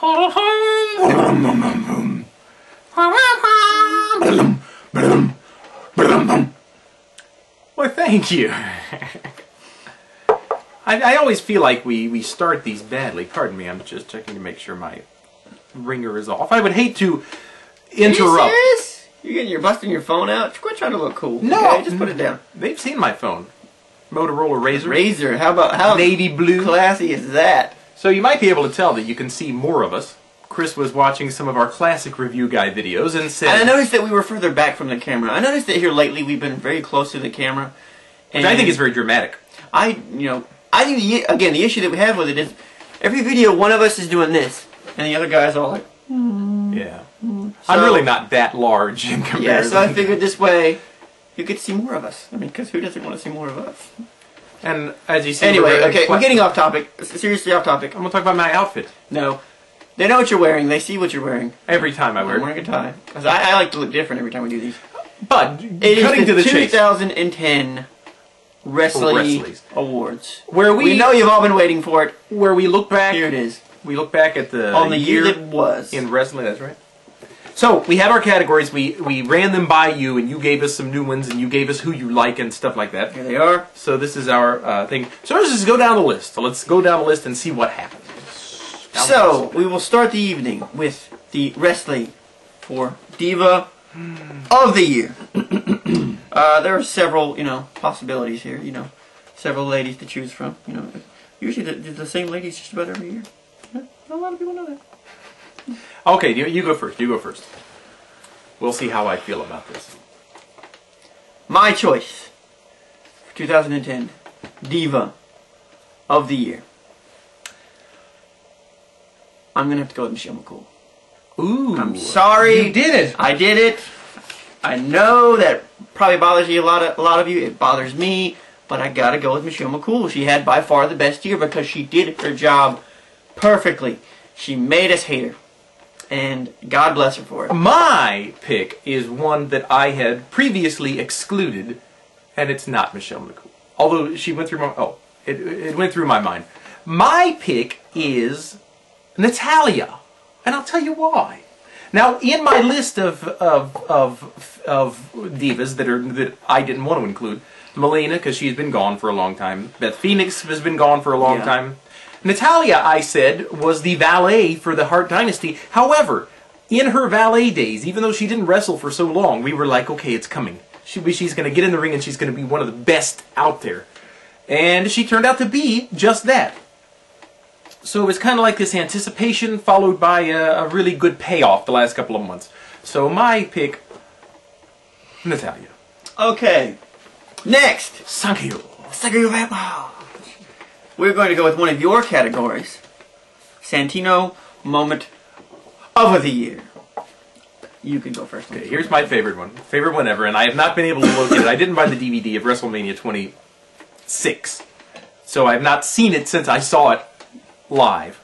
Well, thank you. I always feel like we start these badly. Pardon me, I'm just checking to make sure my ringer is off. I would hate to interrupt. Are you serious? You're busting your phone out? Quit trying to look cool. No. Okay, just put it down. They've seen my phone. Motorola Razr. Razor. How navy blue. Classy is that? So you might be able to tell that you can see more of us. Chris was watching some of our classic review guy videos and said... And I noticed that we were further back from the camera. I noticed that here lately we've been very close to the camera. Which I think is very dramatic. I think, again, the issue that we have with it is every video one of us is doing this, and the other guy's all like... Yeah. So, I'm really not that large in comparison. Yeah, so I figured this way you could see more of us. I mean, because who doesn't want to see more of us? And as you see... Anyway, okay, we're getting off topic. Seriously off topic. I'm going to talk about my outfit. No. They know what you're wearing. They see what you're wearing. Every time I wear it. I'm wearing a tie. Because I like to look different every time we do these. But, cutting to the chase. 2010 Wrestlies Awards. Where we know you've all been waiting for it. Where we look back... Here it is. We look back at the... On the year that was. In wrestling, that's right. So, we have our categories. We ran them by you, and you gave us some new ones, and you gave us who you like and stuff like that. Here they are. So this is our thing. So let's just go down the list. So let's go down the list and see what happens. So, we will start the evening with the Wrestling for Diva of the Year. There are several, possibilities here, several ladies to choose from, Usually the same ladies just about every year. Not a lot of people know that. Okay, you go first. You go first. We'll see how I feel about this. My choice for 2010 Diva of the Year. I'm gonna have to go with Michelle McCool. Ooh, I'm sorry. You did it. I did it. I know that probably bothers you a lot of you. It bothers me, but I gotta go with Michelle McCool. She had by far the best year because she did her job perfectly. She made us hate her, and God bless her for it. My pick is one that I had previously excluded, and it's not Michelle McCool. Although she went through my it went through my mind. My pick is Natalia, and I'll tell you why. Now, in my list of divas that I didn't want to include, Melina, because she's been gone for a long time. Beth Phoenix has been gone for a long time. Natalia, I said, was the valet for the Hart Dynasty. However, in her valet days, even though she didn't wrestle for so long, we were like, okay, it's coming. She's going to get in the ring and she's going to be one of the best out there. And she turned out to be just that. So it was kind of like this anticipation followed by a really good payoff the last couple of months. So my pick, Natalia. Okay. Next. Thank you. Thank you very much. We're going to go with one of your categories. Santino Moment of the Year. You can go first. Okay, here's my favorite one. Favorite one ever, and I have not been able to locate it. I didn't buy the DVD of WrestleMania 26. So I have not seen it since I saw it live.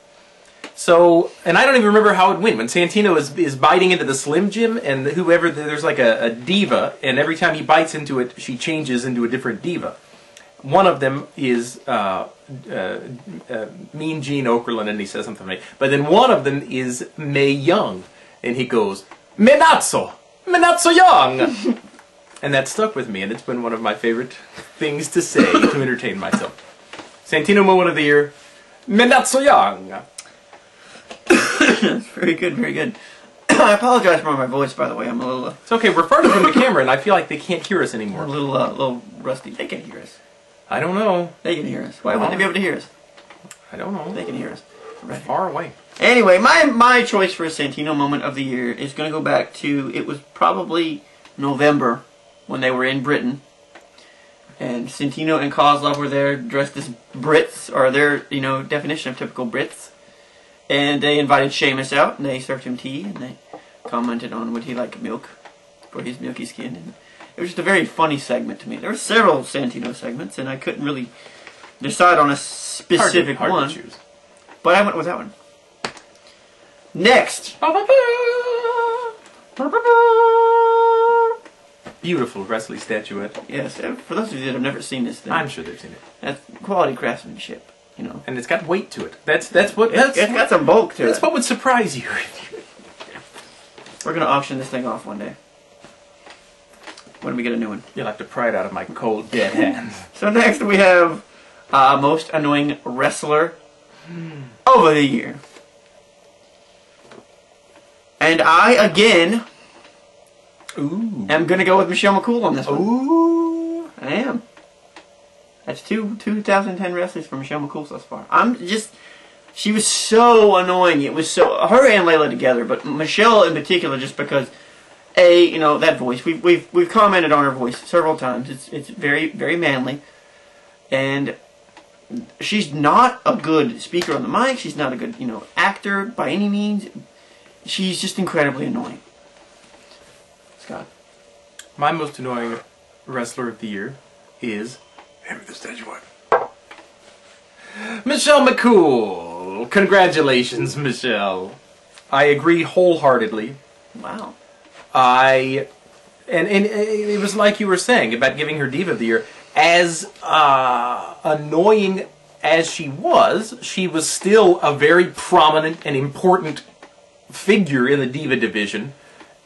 So, and I don't even remember how it went. When Santino is biting into the Slim Jim, and whoever, there's like a diva, and every time he bites into it, she changes into a different diva. One of them is Mean Gene Okerlund, and he says something to me. But then one of them is Mae Young, and he goes, "Me not so young." And that stuck with me, and it's been one of my favorite things to say to entertain myself. Santino Moment of the Year, "Me not so young." Very good, very good. I apologize for my voice, by the way. I'm a little... It's okay, we're farther from the camera, and I feel like they can't hear us anymore. I'm a little rusty. They can hear us. I don't know. They can hear us. Why wouldn't they be able to hear us? I don't know. They can hear us. Right. Far away. Anyway, my choice for a Santino Moment of the Year is going to go back to, it was probably November when they were in Britain. And Santino and Kozlov were there dressed as Brits, or their, definition of typical Brits. And they invited Sheamus out, and they served him tea, and they commented on would he like milk for his milky skin. And it was just a very funny segment to me. There were several Santino segments, and I couldn't really decide on a specific one. To choose. But I went with that one. Next. Beautiful Wrestling statuette. Yes, for those of you that have never seen this thing. I'm sure they've seen it. That's quality craftsmanship. you know. And it's got weight to it. It's got some bulk to it. That's what would surprise you. We're gonna auction this thing off one day. When we get a new one. You'll have to pry it out of my cold, dead hands. So next we have most annoying wrestler over the year. And I, again, am going to go with Michelle McCool on this one. Ooh. I am. That's two 2010 wrestlers for Michelle McCool thus far. She was so annoying. It was so, her and Layla together, but Michelle in particular, just because, you know, that voice. We've commented on her voice several times. It's very, very manly. And she's not a good speaker on the mic. She's not a good, you know, actor by any means. She's just incredibly annoying. Scott. My most annoying wrestler of the year is the stage one. Michelle McCool. Congratulations, Michelle. I agree wholeheartedly. Wow. And it was like you were saying about giving her Diva of the Year. As annoying as she was still a very prominent and important figure in the Diva division,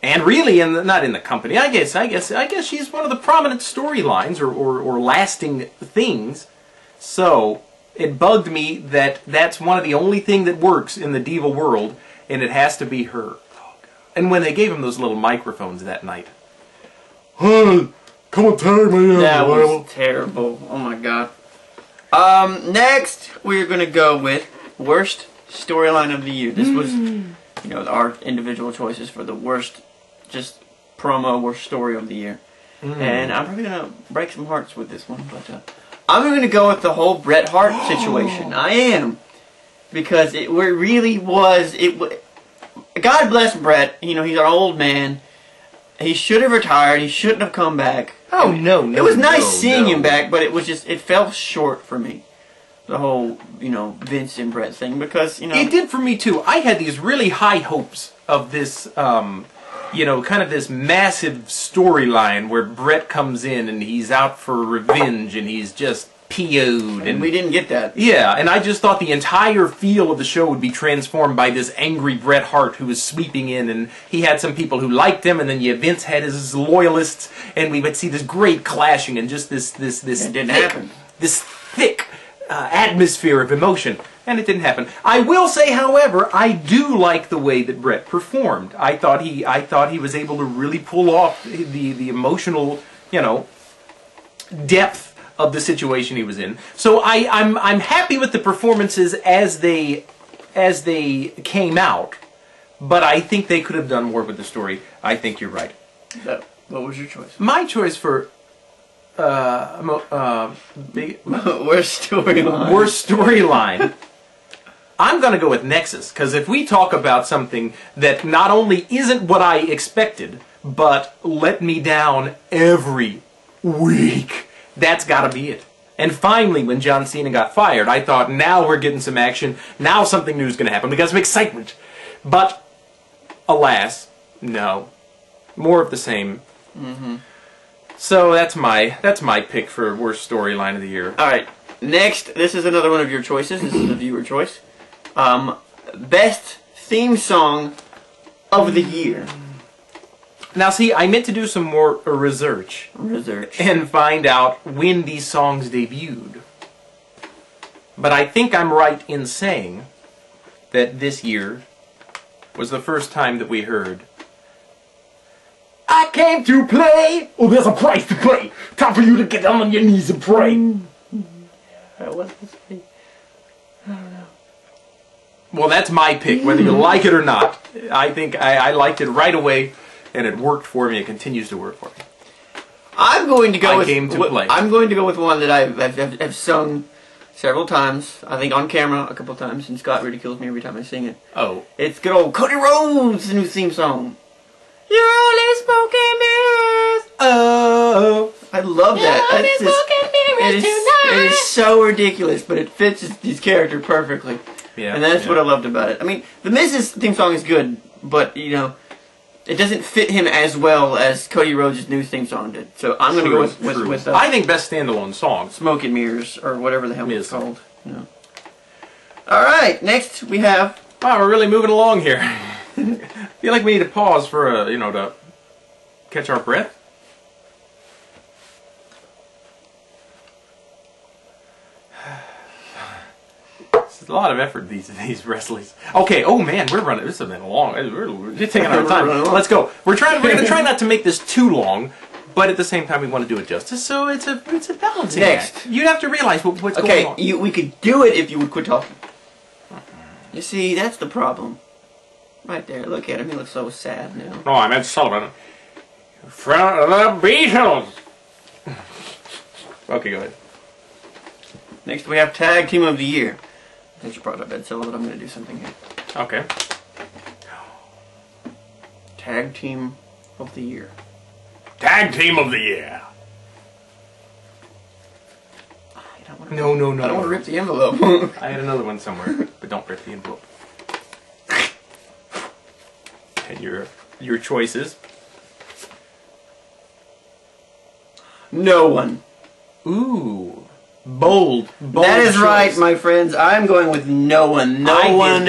and really not in the company. I guess she's one of the prominent storylines or lasting things. So it bugged me that that's one of the only thing that works in the Diva world, and it has to be her. And when they gave him those little microphones that night, hey, come on, tag me. That was terrible. Oh my god. Next we're gonna go with worst storyline of the year. This was, you know, our individual choices for the worst, just promo, worst story of the year. And I'm probably gonna break some hearts with this one, but I'm gonna go with the whole Bret Hart situation. I am, because it really was. God bless Bret. You know, he's an old man. He should have retired. He shouldn't have come back. Oh, no. It was nice seeing him back, but it was just, it fell short for me. The whole, you know, Vince and Bret thing, because, you know. It did for me, too. I had these really high hopes of this, you know, kind of this massive storyline where Bret comes in and he's out for revenge and he's just PO'd. And we didn't get that. Yeah, and I just thought the entire feel of the show would be transformed by this angry Bret Hart who was sweeping in, and he had some people who liked him, and then Vince had his loyalists, and we would see this great clashing and just this it didn't happen. This thick atmosphere of emotion, and it didn't happen. I will say, however, I do like the way that Bret performed. I thought he was able to really pull off the emotional, you know, depth of the situation he was in. So I'm happy with the performances as they came out, but I think they could have done more with the story. I think you're right. So, what was your choice? My choice for worst storyline. Worst storyline. I'm going to go with Nexus, because if we talk about something that not only isn't what I expected, but let me down every week, that's got to be it. And finally, when John Cena got fired, I thought, now we're getting some action. Now something new is going to happen. We got some excitement. But, alas, no. More of the same. So that's my pick for worst storyline of the year. All right. Next, this is another one of your choices. This is a viewer choice. Best theme song of the year. Now, see, I meant to do some more research. And find out when these songs debuted. But I think I'm right in saying that this year was the first time that we heard I came to play! Oh, there's a price to pay! Time for you to get down on your knees and pray! What's this thing? I don't know. Well, that's my pick, whether you like it or not. I think I liked it right away. And it worked for me. It continues to work for me. I'm going to go with. I'm going to go with one that I've sung several times. I think on camera a couple times, and Scott ridicules me every time I sing it. Oh, it's good old Cody Rhodes' new theme song. You're only smoking mirrors. Oh, I love that. You're only smoking mirrors tonight. It is so ridiculous, but it fits his character perfectly. Yeah, and that's what I loved about it. I mean, the Miz's theme song is good, but you know. It doesn't fit him as well as Cody Rhodes' new theme song did. So I'm going to go with I think best standalone song. Smoke and Mirrors, or whatever the hell it's called. You know. All right, next we have... Wow, we're really moving along here. I feel like we need to pause for, to catch our breath. It's a lot of effort, these Wrestlies. Okay, oh man, we're running. This has been long. We're just taking our time. Let's go. We're going to try not to make this too long, but at the same time we want to do it justice. So it's a balancing act. You have to realize what's going on. Okay, we could do it if you would quit talking. You see, that's the problem. Right there, look at him. He looks so sad now. Oh, I meant Sullivan. From the Beatles. Okay, go ahead. Next we have Tag Team of the Year. I think you brought up Ed Sullivan, but I'm going to do something here. Okay. Tag Team of the Year. Tag Team of the Year. No. I don't want to rip the envelope. I had another one somewhere, but don't rip the envelope. And your choices. No one. Ooh. Bold that is choice. Right, my friends. I'm going with no one. No one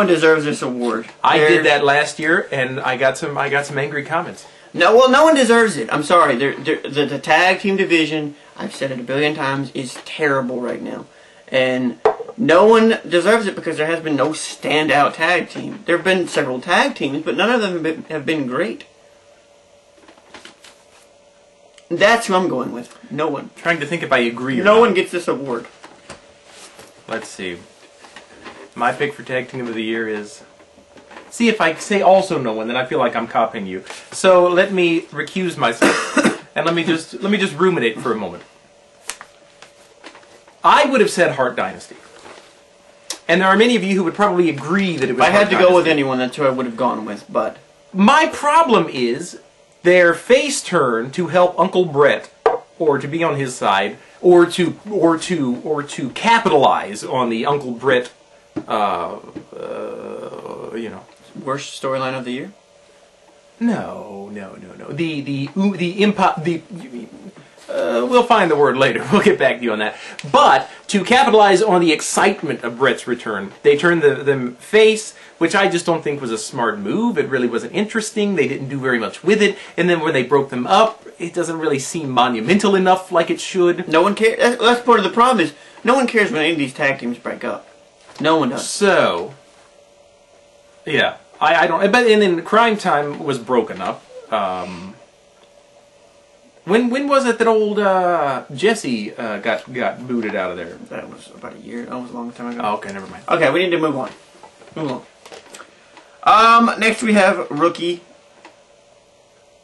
deserves this award. I did that last year, and I got some angry comments. No one deserves it. I'm sorry. The tag team division, I've said it a billion times, is terrible right now. And no one deserves it because there has been no standout tag team. There have been several tag teams, but none of them have been great. That's who I'm going with. No one. I'm trying to think if I agree or No not. one gets this award. Let's see. My pick for Tag Team of the Year is... See, if I say also no one, then I feel like I'm copying you. So let me recuse myself. And let me just ruminate for a moment. I would have said Hart Dynasty. And there are many of you who would probably agree that it was If I had Hart to go with Dynasty. anyone, that's who I would have gone with, but... My problem is their face turn to help Uncle Brett, or to be on his side, or to capitalize on the Uncle Brett, Worst storyline of the year? No. We'll find the word later. We'll get back to you on that. But to capitalize on the excitement of Brett's return, they turned them face, which I just don't think was a smart move. It really wasn't interesting. They didn't do very much with it. And then when they broke them up, it doesn't really seem monumental enough like it should. No one cares. That's part of the problem is no one cares when any of these tag teams break up. No one does. So, yeah. I don't... But and then Crime Time was broken up. When was it that old Jesse got booted out of there? That was about a year. That was a long time ago. Oh, okay, never mind. Okay, we need to move on. Next we have Rookie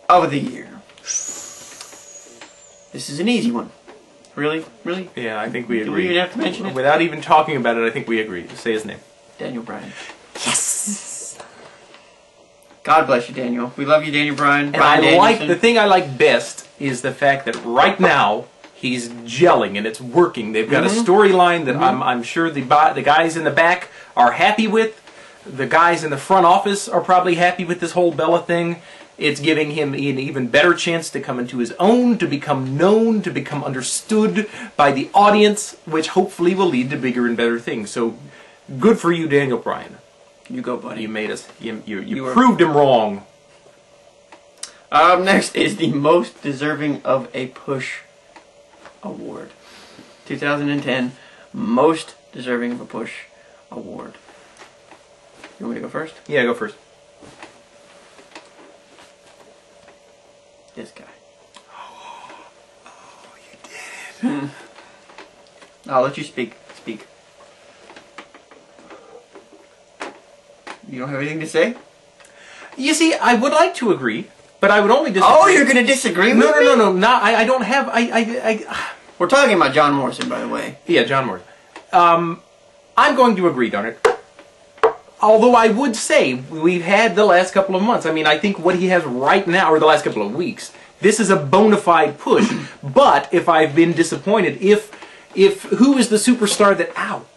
of the Year. This is an easy one. Really? Yeah, I think we agree. Do we even have to mention it? Without even talking about it, I think we agree. Just say his name. Daniel Bryan. Yes! God bless you, Daniel. We love you, Daniel Bryan. And the thing I like best is the fact that right now he's gelling and it's working. They've got a storyline that I'm sure the guys in the back are happy with. The guys in the front office are probably happy with this whole Bella thing. It's giving him an even better chance to come into his own, to become known, to become understood by the audience, which hopefully will lead to bigger and better things. So, good for you, Daniel Bryan. You go, buddy. You made us. You proved him wrong. Next is the most deserving of a push award. 2010 most deserving of a push award. You want me to go first? Yeah, go first. This guy. Oh, you did. I'll let you speak. You don't have anything to say? You see, I would like to agree, but I would only disagree. Oh, you're going to disagree with me? No. I don't have... We're talking about John Morrison, by the way. Yeah, John Morrison. I'm going to agree, darn it. Although I would say we've had the last couple of months. I mean, I think what he has right now, or the last couple of weeks, this is a bona fide push. But if I've been disappointed, if who is the superstar that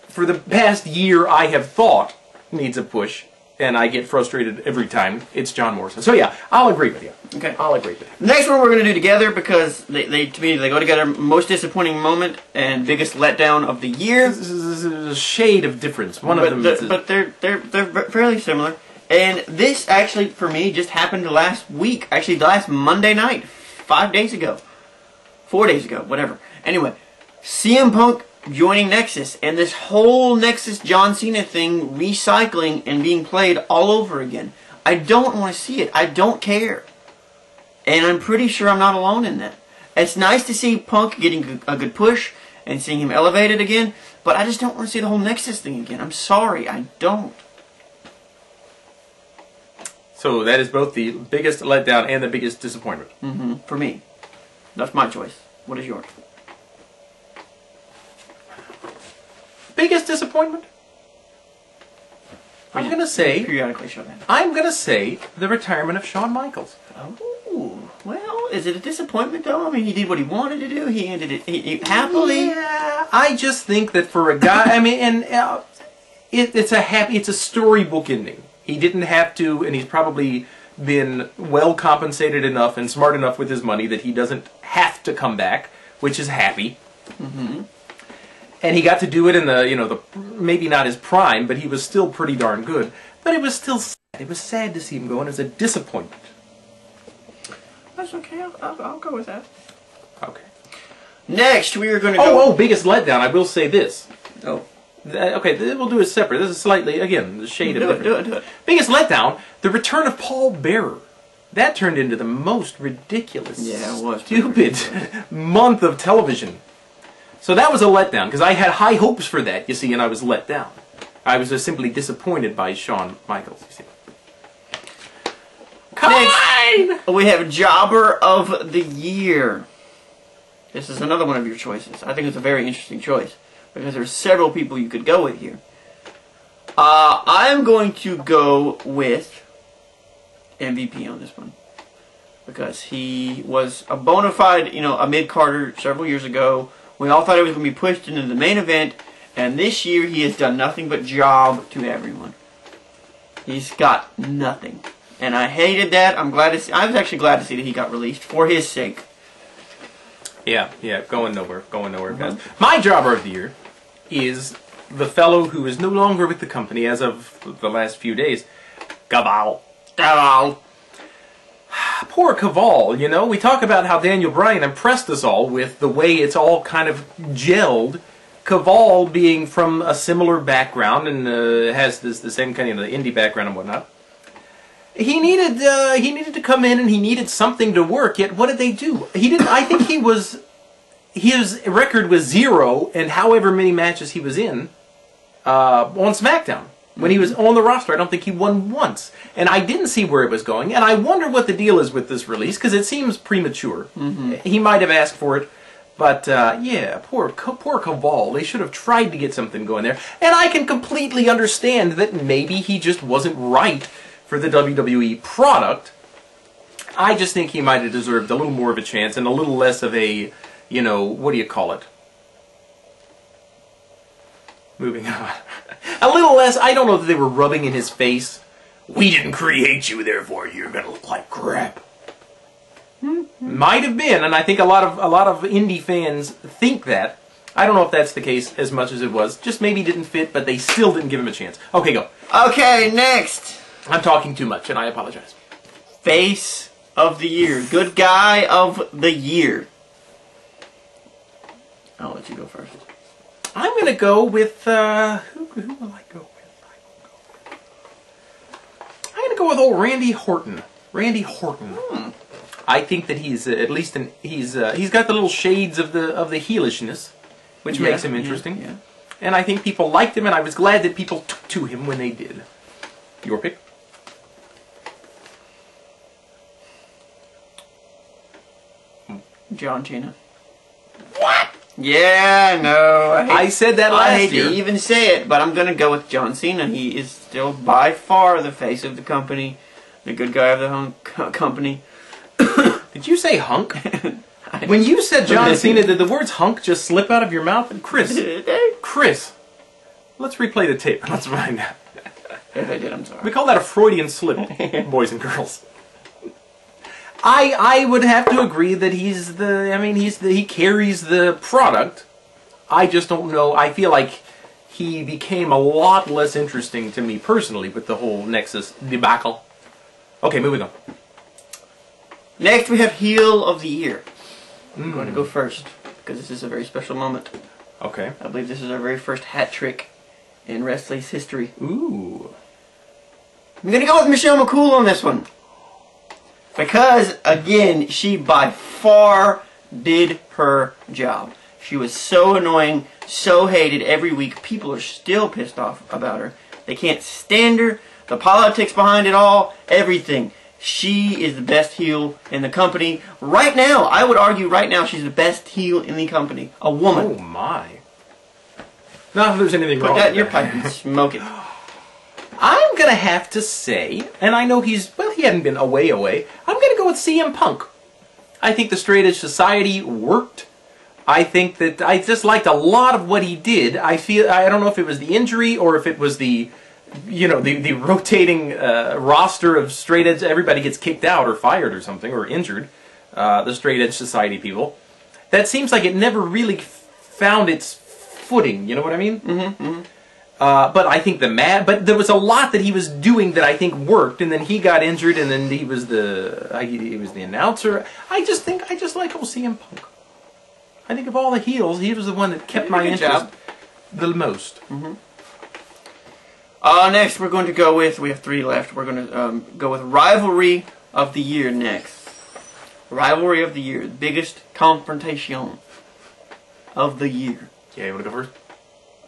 for the past year I have thought needs a push, and I get frustrated every time, it's John Morrison. So yeah, I'll agree with you. Okay. I'll agree with you. The next one we're going to do together because they to me they go together. Most disappointing moment and biggest letdown of the year. This is a shade of difference. One of them but they're fairly similar. And this actually for me just happened last week. Actually, last Monday night, 5 days ago, 4 days ago, whatever. Anyway, CM Punk joining Nexus and this whole Nexus John Cena thing recycling and being played all over again. I don't want to see it. I don't care. And I'm pretty sure I'm not alone in that. It's nice to see Punk getting a good push and seeing him elevated again, but I just don't want to see the whole Nexus thing again. I'm sorry, I don't. So that is both the biggest letdown and the biggest disappointment. For me. That's my choice. What is yours? Biggest disappointment? I'm going to say... Periodically show that. I'm going to say the retirement of Shawn Michaels. Oh, well, is it a disappointment though? I mean, he did what he wanted to do. He ended it happily. Yeah, I just think that for a guy... I mean, and it's a storybook ending. He didn't have to, and he's probably been well compensated enough and smart enough with his money that he doesn't have to come back, which is happy. And he got to do it in the maybe not his prime, but he was still pretty darn good. But it was still sad. It was sad to see him go, and it was a disappointment. That's okay. I'll go with that. Okay. Next, we are going to go... Oh, biggest letdown. I will say this. Oh. Okay, we'll do it separate. This is slightly, again, the shade of different. Do it. Biggest letdown, the return of Paul Bearer. That turned into the most ridiculous, stupid month of television. So that was a letdown, because I had high hopes for that, you see, and I was let down. I was just simply disappointed by Shawn Michaels, you see. Next, we have Jobber of the Year. This is another one of your choices. I think it's a very interesting choice, because there's several people you could go with here. I'm going to go with MVP on this one. Because he was a bona fide, a mid-carder several years ago. We all thought he was going to be pushed into the main event. And this year he has done nothing but job to everyone. He's got nothing. And I hated that. I was actually glad to see that he got released for his sake. Yeah, going nowhere, guys. My jobber of the year is the fellow who is no longer with the company as of the last few days, Caval. Poor Caval, we talk about how Daniel Bryan impressed us all with the way it's all kind of gelled. Caval being from a similar background and has the same kind of indie background and whatnot. He needed to come in and he needed something to work. Yet what did they do? He didn't. I think his record was 0, and however many matches he was in on SmackDown. When he was on the roster, I don't think he won once. And I didn't see where it was going. And I wonder what the deal is with this release, because it seems premature. He might have asked for it. But, yeah, poor Caval. They should have tried to get something going there. And I can completely understand that maybe he just wasn't right for the WWE product. I just think he might have deserved a little more of a chance and a little less of a, what do you call it? Moving on. A little less, I don't know that they were rubbing in his face. We didn't create you, therefore you're gonna look like crap. Might have been, and I think a lot of indie fans think that. I don't know if that's the case as much as it was. Just maybe didn't fit, but they still didn't give him a chance. Okay, go. Okay, next. I'm talking too much, and I apologize. Face of the Year. Good guy of the year. I'll let you go first. I'm going to go with, who will I go with? I'm going to go with old Randy Orton. Randy Orton. I think that he's at least he's got the little shades of the heelishness, which makes him interesting. Yeah. And I think people liked him, and I was glad that people took to him when they did. Your pick? John Cena. What? Yeah, no. I said that last year. I hate year. to even say it, but I'm going to go with John Cena. He is still by far the face of the company, the good guy of the company. Did you say hunk? When you said John Cena, did the words hunk just slip out of your mouth? Chris, let's replay the tape. Let's find out. If I did, I'm sorry. We call that a Freudian slip, boys and girls. I would have to agree that he carries the product. I just don't know. I feel like he became a lot less interesting to me personally with the whole Nexus debacle. Okay, moving on. Next, we have Heel of the Year. I'm going to go first, because this is a very special moment. Okay. I believe this is our very first hat trick in Wrestlies history. Ooh. I'm going to go with Michelle McCool on this one. Because, again, she by far did her job. She was so annoying, so hated every week. People are still pissed off about her. They can't stand her. The politics behind it all, everything. She is the best heel in the company. Right now, I would argue right now she's the best heel in the company. A woman. Oh my. Not if there's anything wrong Put that in with your pipe and smoke it. I'm going to have to say, and I know he hadn't been away. I'm going to go with CM Punk. I think the Straight Edge Society worked. I think that I just liked a lot of what he did. I don't know if it was the injury or if it was the rotating roster of Straight Edge. Everybody gets kicked out or fired or something or injured. The Straight Edge Society people. That seems like it never really found its footing. You know what I mean? Mm-hmm. Mm-hmm. But I think but there was a lot that he was doing that I think worked, and then he got injured, and then he was the announcer. I just like old CM Punk. I think of all the heels, he was the one that kept my interest the most. Mm-hmm. Next, we're going to go with, we have 3 left, we're going to go with Rivalry of the Year next. Rivalry of the Year, the biggest confrontation of the year. Yeah, you want to go first?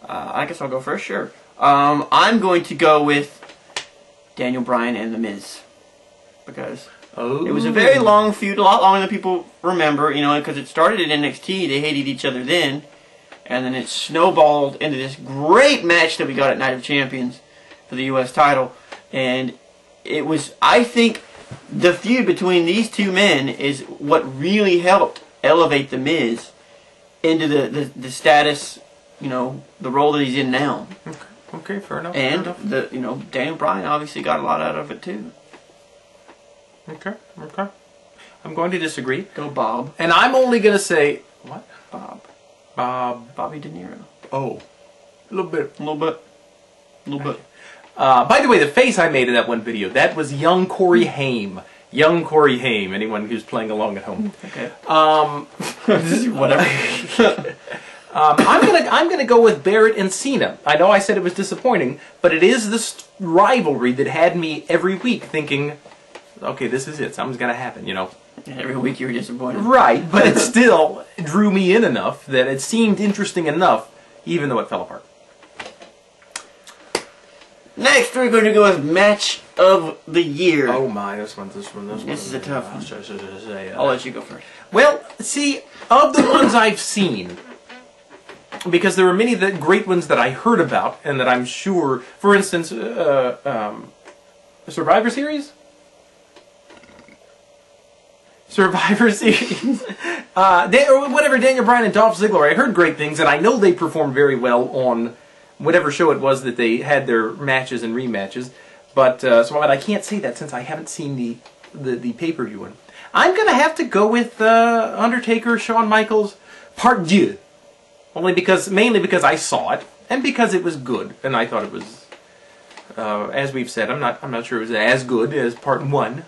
I guess I'll go first, sure. I'm going to go with Daniel Bryan and The Miz. Because it was a very long feud, a lot longer than people remember, you know, because it started in NXT, they hated each other then, and then it snowballed into this great match that we got at Night of Champions for the U.S. title, and it was, I think, the feud between these two men is what really helped elevate The Miz into the status, you know, the role that he's in now. Okay, fair enough. And fair enough. Daniel Bryan obviously got a lot out of it too. Okay. I'm going to disagree. Go Bob. And I'm only going to say what? Bobby De Niro. Oh, a little bit. By the way, the face I made in that one video, that was young Corey Haim. Young Corey Haim. Anyone who's playing along at home. Okay. Whatever. I'm gonna go with Barrett and Cena. I know I said it was disappointing, but it is this rivalry that had me every week thinking, okay, this is it. Something's gonna happen, you know. Every week you were disappointed. Right, but it still drew me in enough that it seemed interesting enough, even though it fell apart. Next, we're going to go with Match of the Year. Oh my, this one. This is a tough one. I'll let you go first. Well, see, of the ones I've seen, because there were many great ones that I heard about, and that I'm sure, for instance, the Survivor Series? Survivor Series. Or whatever, Daniel Bryan and Dolph Ziggler. I heard great things, and I know they performed very well on whatever show it was that they had their matches and rematches. But so I can't say that since I haven't seen the pay-per-view one. I'm gonna have to go with Undertaker, Shawn Michaels, Part 2. Mainly because I saw it, and because it was good, and I thought it was, as we've said, I'm not sure it was as good as Part 1,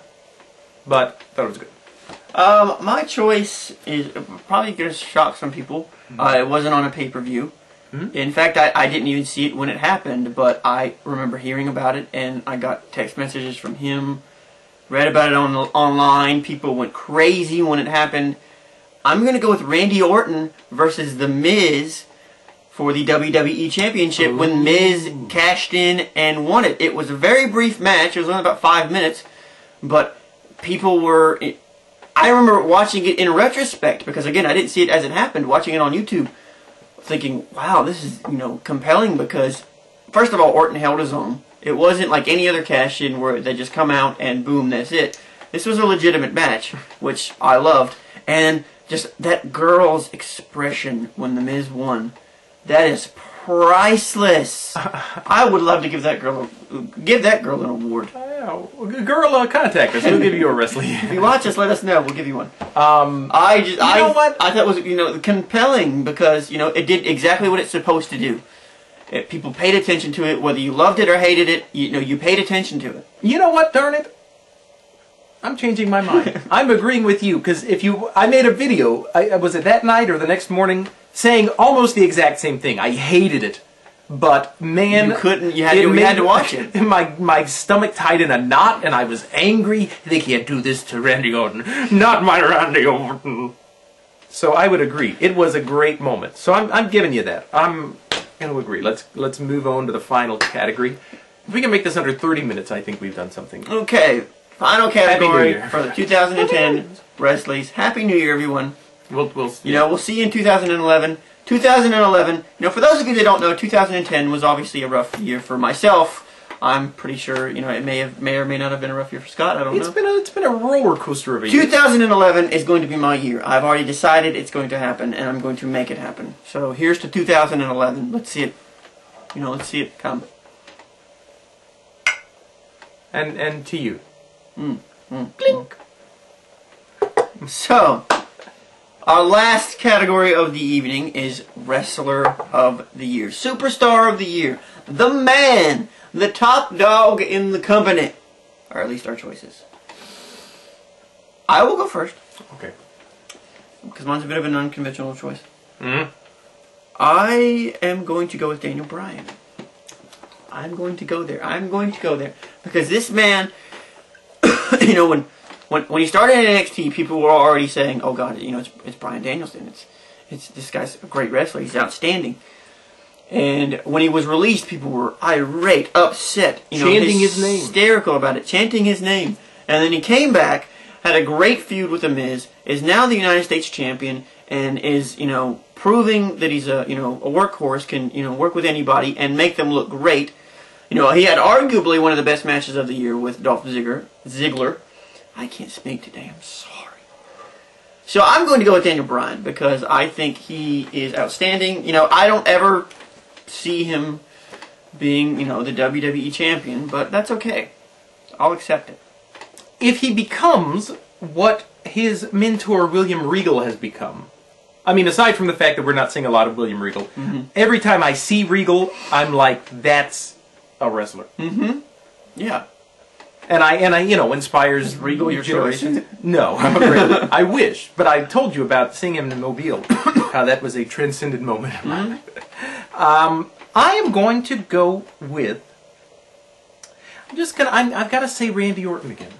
but I thought it was good. My choice is probably going to shock some people. It wasn't on a pay-per-view. Mm-hmm. In fact, I didn't even see it when it happened, but I remember hearing about it, and I got text messages from him, read about it online. People went crazy when it happened. I'm going to go with Randy Orton versus The Miz for the WWE Championship when Miz cashed in and won it. It was a very brief match. It was only about 5 minutes, but people were... I remember watching it in retrospect, because again, I didn't see it as it happened, watching it on YouTube, thinking, wow, this is, compelling, because, first of all, Orton held his own. It wasn't like any other cash-in where they just come out and boom, that's it. This was a legitimate match, which I loved, and just that girl's expression when The Miz won, that is priceless. I would love to give that girl an award. Girl, contact us. We'll give you a Wrestling. If you watch us, let us know. We'll give you one. I thought it was compelling because it did exactly what it's supposed to do. People paid attention to it, whether you loved it or hated it. You paid attention to it. You know what? Darn it. I'm changing my mind. I'm agreeing with you because I made a video. Was it that night or the next morning, saying almost the exact same thing. I hated it, but man, you couldn't. You had to watch it. My stomach tied in a knot, and I was angry. They can't do this to Randy Orton. Not my Randy Orton. So I would agree. It was a great moment. So I'm giving you that. I'm going to agree. Let's move on to the final category. If we can make this under 30 minutes, I think we've done something. Okay. Final category for the 2010 Wrestlies. Happy New Year, everyone. We'll see you in 2011. 2011. For those of you that don't know, 2010 was obviously a rough year for myself. I'm pretty sure it may or may not have been a rough year for Scott. I don't know. It's been a roller coaster of a year. 2011 is going to be my year. I've already decided it's going to happen, and I'm going to make it happen. So here's to 2011. Let's see it. Let's see it come. And to you. Clink. So, our last category of the evening is Wrestler of the Year. Superstar of the Year. The man. The top dog in the company. Or at least our choices. I will go first. Okay. Because mine's a bit of an unconventional choice. Mm-hmm. I am going to go with Daniel Bryan. I'm going to go there. Because this man... when he started in NXT, people were already saying, "Oh God, it's Bryan Danielson. It's this guy's a great wrestler. He's outstanding." And when he was released, people were irate, upset, chanting his name, hysterical about it, chanting his name. And then he came back, had a great feud with The Miz, is now the United States champion, and is proving that he's a workhorse, can work with anybody and make them look great. He had arguably one of the best matches of the year with Dolph Ziggler. I can't speak today, I'm sorry. So I'm going to go with Daniel Bryan because I think he is outstanding. I don't ever see him being, the WWE champion, but that's okay. I'll accept it. If he becomes what his mentor William Regal has become, I mean, aside from the fact that we're not seeing a lot of William Regal, every time I see Regal, I'm like, that's a wrestler. Yeah. And I inspires Regal your generations. No, I'm afraid. I wish, but I told you about seeing him in Mobile, how that was a transcendent moment. I am going to go with. I've got to say Randy Orton again.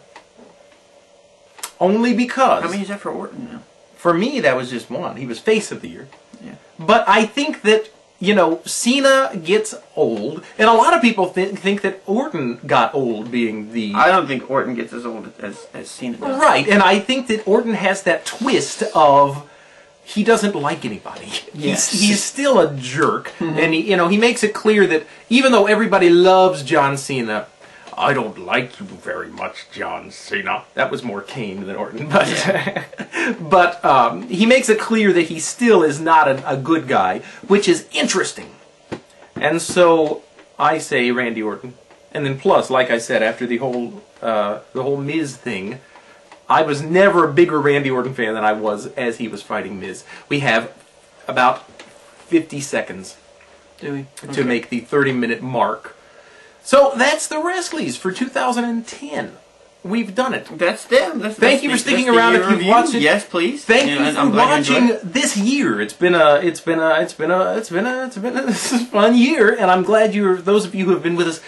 Only because. How many is that for Orton now? For me, that was just one. He was face of the year. Yeah. But I think that. Cena gets old, and a lot of people think that Orton got old being the... I don't think Orton gets as old as Cena does. Right, and I think that Orton has that twist of he doesn't like anybody. Yes. He's still a jerk, and he makes it clear that even though everybody loves John Cena, I don't like you very much, John Cena. That was more Kane than Orton, but but he makes it clear that he still is not a good guy, which is interesting. And so I say Randy Orton, and then plus, like I said, after the whole Miz thing, I was never a bigger Randy Orton fan than I was as he was fighting Miz. We have about 50 seconds to make the 30-minute mark. So that's the Wrestlies for 2010. We've done it. That's them. Thank you for sticking around. If you've watched it, yes, please. Thank you for watching this year. It's been a fun year, and I'm glad those of you who have been with us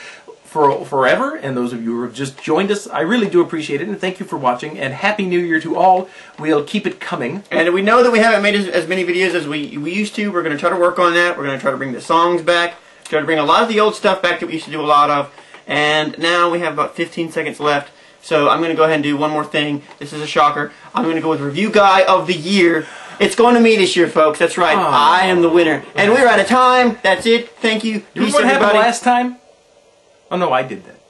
for forever, and those of you who have just joined us. I really do appreciate it, and thank you for watching. And Happy New Year to all. We'll keep it coming. And we know that we haven't made as many videos as we used to. We're going to try to work on that. We're going to try to bring the songs back. Try to bring a lot of the old stuff back that we used to do a lot of. And now we have about 15 seconds left. So I'm going to go ahead and do one more thing. This is a shocker. I'm going to go with Review Guy of the Year. It's going to me this year, folks. That's right. I am the winner. And we're out of time. That's it. Thank you. Remember what happened last time? Oh, no, I did that.